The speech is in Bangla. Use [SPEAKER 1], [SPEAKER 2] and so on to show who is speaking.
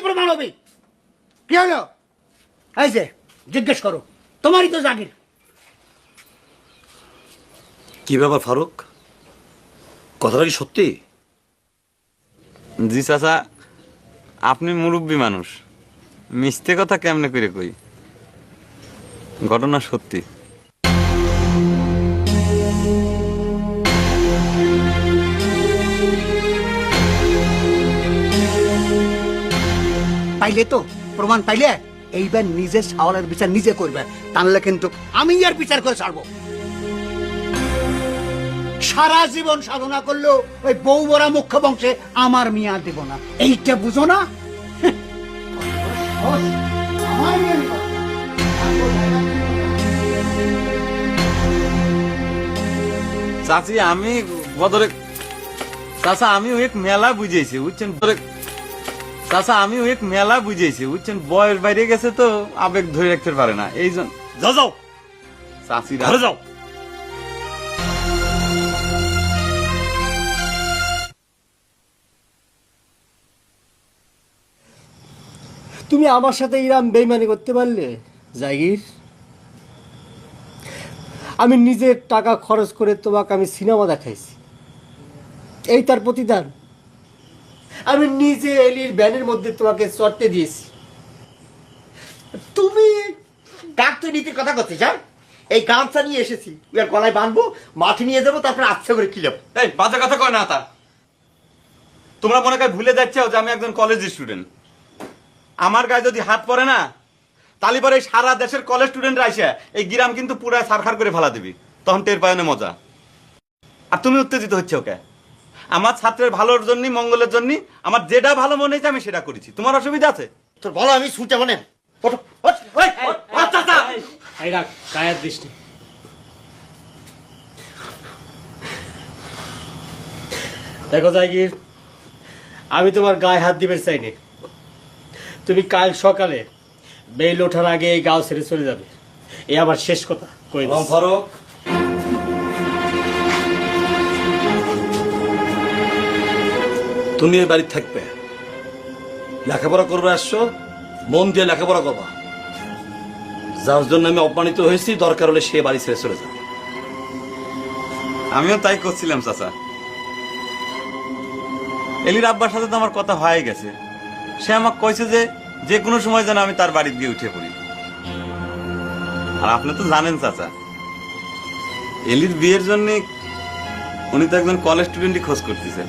[SPEAKER 1] প্রমাণ হবে? কি হলো? এই যে জিজ্ঞেস করো, তোমারই তো জাগির।
[SPEAKER 2] কি ব্যাপার ফারুক, কথাটা কি সত্যি?
[SPEAKER 3] জি চাচা, আপনি মুরব্বী মানুষ, মিথ্যে কথা কেমনে করে কই? ঘটনা সত্যি।
[SPEAKER 1] পাইলে তো প্রমাণ পাইলে এইবার নিজের সাওয়ালের বিচার নিজে করবে, তাহলে কিন্তু আমি আর বিচার করে ছাড়বো। সারা জীবন সাধনা করলেও ওই বউ বড়া মুখ্য বংশে আমার মিয়া দেব না, এইটা বুঝো না?
[SPEAKER 3] চাচি আমি বদরে চাচা আমি এক মেলা বুঝেছি বুঝছেন, চাচা আমি এক মেলা বুঝেছি বুঝছেন, বয়স বাইরে গেছে তো আবেগ ধরে রাখতে পারে না, এই জন্য।
[SPEAKER 2] যাও
[SPEAKER 3] চাচি
[SPEAKER 2] ঘরে যাও।
[SPEAKER 4] তুমি আমার সাথে ইরাম বেইমানি করতে পারলে জাগির? আমি নিজের টাকা খরচ করে তোমাকে আমি সিনেমা দেখাইছি, এই তার প্রতিদান? আমি নিজে এলির ব্যানের মধ্যে তোমাকে চড়তে দিয়েছি।
[SPEAKER 5] তুমি ডাক্তার নীতির কথা করতে চাও? এই গামছা নিয়ে এসেছি, এর গলায় বাঁধবো, মাঠে নিয়ে যাবো, তারপরে আচ্ছা করে কিলাম।
[SPEAKER 3] এই বাজে কথা কয় না তা। তোমরা মনে হয় ভুলে যাচ্ছ যে আমি একজন কলেজ স্টুডেন্ট। আমার গায়ে যদি হাত পড়ে না, তালি পরে সারা দেশের কলেজ স্টুডেন্টরা এসে এই গ্রাম কিন্তু পুরাই সারখার করে ফেলা দিবি, তখন টের পায় না মজা। আর তুমি উত্তেজিত হচ্ছে ওকে? আমার ছাত্রের ভালোর জন্য, মঙ্গলের জন্য আমার যেটা ভালো মনে হয়েছে আমি সেটা করেছি, তোমার অসুবিধা আছে?
[SPEAKER 5] তোর বলো আমি ছুটে মানে
[SPEAKER 4] গায়ের দৃষ্টি। দেখো জাগির, আমি তোমার গায়ে হাত দিবে চাইনি। তুমি কাল সকালে বেল ওঠার আগে এই গাঁও ছেড়ে চলে যাবে, এই আমার শেষ কথা কই দিচ্ছি।
[SPEAKER 2] ফারুক, তুমি এই বাড়ি থাকবে, লেখাপড়া করবে, আসছো মন দিয়ে লেখাপড়া করবা। যার জন্য আমি অপমানিত হয়েছি, দরকার হলে সে বাড়ি ছেড়ে চলে যাবে।
[SPEAKER 3] আমিও তাই করছিলাম চাচা। এলির আব্বার সাথে তো আমার কথা হয়ে গেছে, সে আমাকে কইছে যে যে কোনো সময় যেন আমি তার বাড়ি গিয়ে উঠে পড়ি। আর আপনি তো জানেন চাচা, এলির বিয়ের জন্য উনি তো একজন কলেজ স্টুডেন্টই খোঁজ করতেছে।